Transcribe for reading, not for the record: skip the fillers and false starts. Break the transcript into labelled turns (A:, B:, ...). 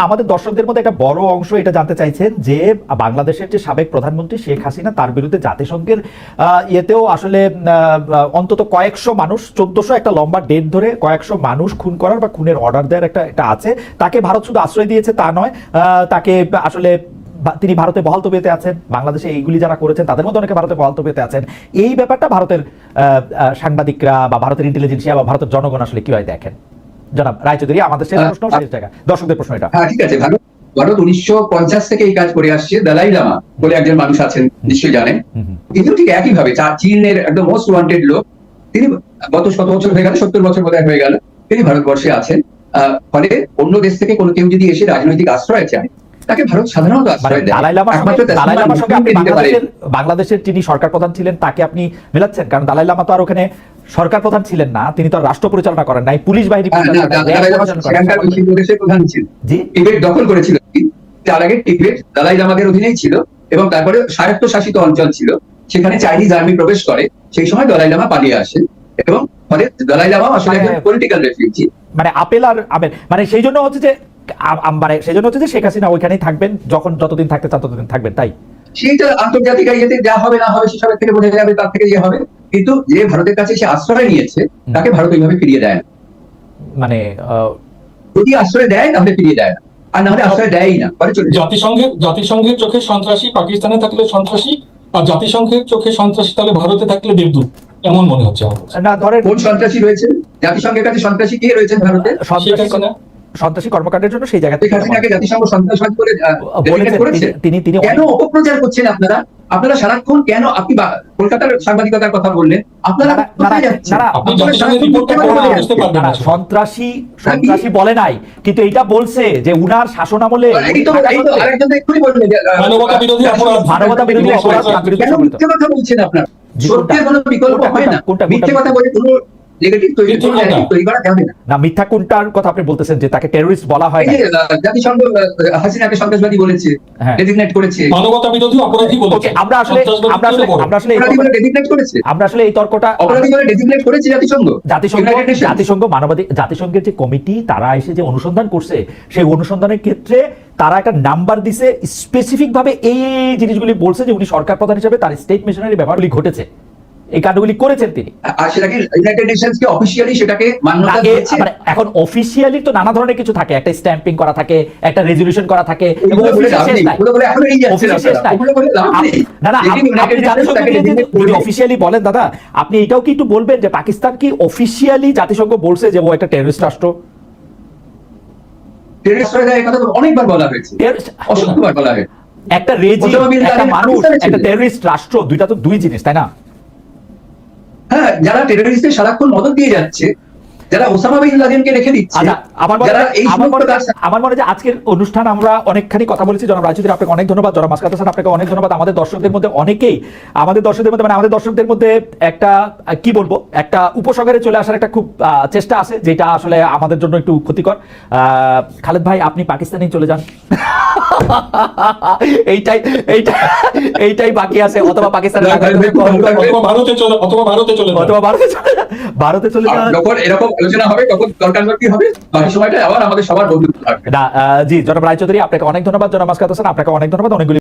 A: আমাদের দর্শকদের মধ্যে একটা বড় অংশ এটা জানতে চাইছেন যে বাংলাদেশের যে সাবেক প্রধানমন্ত্রী শেখ হাসিনা তার বিরুদ্ধে জাতিসংঘের ইয়েতেও আসলে অন্তত কয়েকশো মানুষ 1400 একটা লম্বা ডেট ধরে কয়েকশো মানুষ খুন করার বা খুনের অর্ডার দেওয়ার একটা আছে। তাকে ভারত শুধু আশ্রয় দিয়েছে তা নয়, তাকে আসলে তিনি ভারতে বহাল তবিয়তে আছেন। বাংলাদেশে এইগুলি যারা করেছেন তাদের মধ্যে অনেকে ভারতে বহাল তবিয়তে আছেন। এই ব্যাপারটা ভারতের সাংবাদিকরা বা ভারতের ইন্টেলিজেন্সিয়া বা ভারতের জনগণ আসলে কিভাবে দেখেন? জনাব রায়চৌধুরী, আমাদের শেষ প্রশ্ন, শেষ জায়গা, দর্শকদের প্রশ্ন এটা।
B: হ্যাঁ, ঠিক আছে। ভারত 1950 থেকে এই কাজ করে আসছে। দালাই লামা বলে একজন মানুষ আছেন, নিশ্চয়ই জানেন। কিন্তু ঠিক একই ভাবে চীনের একদম মোস্ট ওয়ান্টেড লোক, তিনি গত 100 বছর হয়ে গেল, 70 বছর বোধহয় হয়ে গেল, তিনি ভারতবর্ষে আছেন। ফলে অন্য দেশ থেকে কোনো কেউ যদি এসে রাজনৈতিক আশ্রয় চায়, তাকে ভারত সাধারণত আশ্রয় দেয়।
A: বাংলাদেশের যিনি সরকার প্রধান ছিলেন তাকে আপনি মেলাচ্ছেন? কারণ দালাই লামা তো আর ওখানে সরকার প্রধান ছিলেন না, তিনি তো রাষ্ট্র পরিচালনা করেন নাই, পুলিশ বাহিনী
B: প্রধান ছিলেন। টিবেট দখল করেছিল, তার আগে টিবেট দালাই লামাদের অধীনেই ছিল, এবং তারপরে স্বায়ত্তশাসিত অঞ্চল ছিল, সেখানে চাইনিজ আর্মি প্রবেশ করে। সেই সময় দালাই লামা পালিয়ে আসেন, এবং ফলে দালাই লামা আসলে পলিটিক্যাল রেফিউজি।
A: মানে আপেল আর আবেল, মানে সেই জন্য হচ্ছে যে শেখ হাসিনা ওইখানেই থাকবেন, যতদিন থাকতে চান ততদিন থাকবেন, তাই?
B: সেইটা আন্তর্জাতিক ইয়েতে যা হবে না হবে সেসবের থেকে বোঝা যাবে, তার থেকে ইয়ে হবে। কিন্তু যে ভারতের কাছে সে আশ্রয় নিয়েছে তাকে ভারত ওইভাবে ফিরিয়ে দেয় না।
A: মানে
B: যদি আশ্রয় দেয় তাহলে ফিরিয়ে দেয় না, আর না হলে আশ্রয় দেয়ই না।
C: জাতিসংঘের চোখে সন্ত্রাসী পাকিস্তানে থাকলে সন্ত্রাসী, আর জাতিসংঘের চোখে সন্ত্রাসী তাহলে ভারতে থাকলে দেবদূত, এমন মনে হচ্ছে
A: না। ধরেন
B: কোন সন্ত্রাসী রয়েছে জাতিসংঘের কাছে? সন্ত্রাসী কে রয়েছেন ভারতে?
A: সন্ত্রাসী কর্মকাণ্ডের জন্য সেই জায়গাতে
B: জাতিসংঘ সন্ত্রাসবাদ করে তিনি কেন অপপ্রচার করছেন আপনারা সারাক্ষণ? কেন আপনি কলকাতার সাংবাদিকতার কথা বললেন, আপনারা
A: সন্ত্রাসী বলে নাই, কিন্তু এটা বলছে যে উনার শাসন আমলে মানবতা বিরোধী অপরাধ
B: কথা বলছেন আপনারা। সত্যের কোনো বিকল্প হয় না, মিথ্যে কথা বলে কোনো
A: মিথ্যা কোনটার কথা আপনি বলতেছেন যে তাকে টেররিস্ট বলা হয় না?
B: জাতিসংঘ হাসিনাকে সন্ত্রাসবাদী বলেছে, ডেজিগনেট করেছে,
C: মানবতা বিরোধী অপরাধী বলেছে।
A: আমরা আসলে এই তর্কটা
B: অপরাধী বলে ডেজিগনেট করেছে
A: জাতিসংঘের যে কমিটি, তারা এসে যে অনুসন্ধান করছে, সেই অনুসন্ধানের ক্ষেত্রে তারা একটা নাম্বার দিছে, স্পেসিফিক ভাবে এই জিনিসগুলি বলছে যে উনি সরকার প্রধান হিসেবে তার স্টেট মিশনারি ব্যাপারগুলি ঘটেছে, এই কাণ্ডগুলি করেছেন তিনি।
B: আর সেটাকে ইউনাইটেড নেশনসকে অফিশিয়ালি সেটাকে মান্যতা দিয়েছে।
A: এখন অফিশিয়ালি তো নানা ধরনের কিছু থাকে, একটা স্ট্যাম্পিং করা থাকে, একটা রেজুলেশন করা থাকে, অফিশিয়ালি বলেন। দাদা আপনি এটাও কি একটু বলবেন যে পাকিস্তান কি অফিশিয়ালি জাতিসংঘ বলছে যে ও একটা টেররিস্ট রাষ্ট্র?
B: অনেকবার বলা হয়েছে, অসংখ্যবার বলা হয়েছে।
A: একটা রেজিম, একটা মানুষ, একটা টেররিস্ট রাষ্ট্র, দুইটা তো দুই জিনিস, তাই না?
B: হ্যাঁ, যারা টেররিস্টদের সারাক্ষণ মদত দিয়ে যাচ্ছে, যারা ওসামা বিন লাদেনকে রেখে দিচ্ছে, আমার মনে হয় যে আজকের অনুষ্ঠান আমরা অনেকখানি কথা বলেছি। জনাব রায়চৌধুরী আপনাকে অনেক ধন্যবাদ, জনাব মাসকাত হাসান আপনাকে অনেক ধন্যবাদ। আমাদের দর্শকদের মধ্যে অনেকেই আমাদের দর্শকদের মধ্যে একটা কি বলবো, একটা উপসাগরে চলে আসার একটা খুব চেষ্টা আছে, যেটা আসলে আমাদের জন্য একটু ক্ষতিকর। খালেদ ভাই, আপনি পাকিস্তানে চলে যান, এইটাই বাকি আছে, অথবা পাকিস্তানে ভারতে চলে যান। এরকম আলোচনা হবে তখন দরকার কি হবে, বাকি সময়টা আবার আমাদের সবার বন্ধুত্ব থাকবে।
A: জি জনাব রায়চৌধুরী আপনাকে অনেক ধন্যবাদ, জনাব মাসকাত হাসান আপনাকে অনেক ধন্যবাদ। অনেকগুলি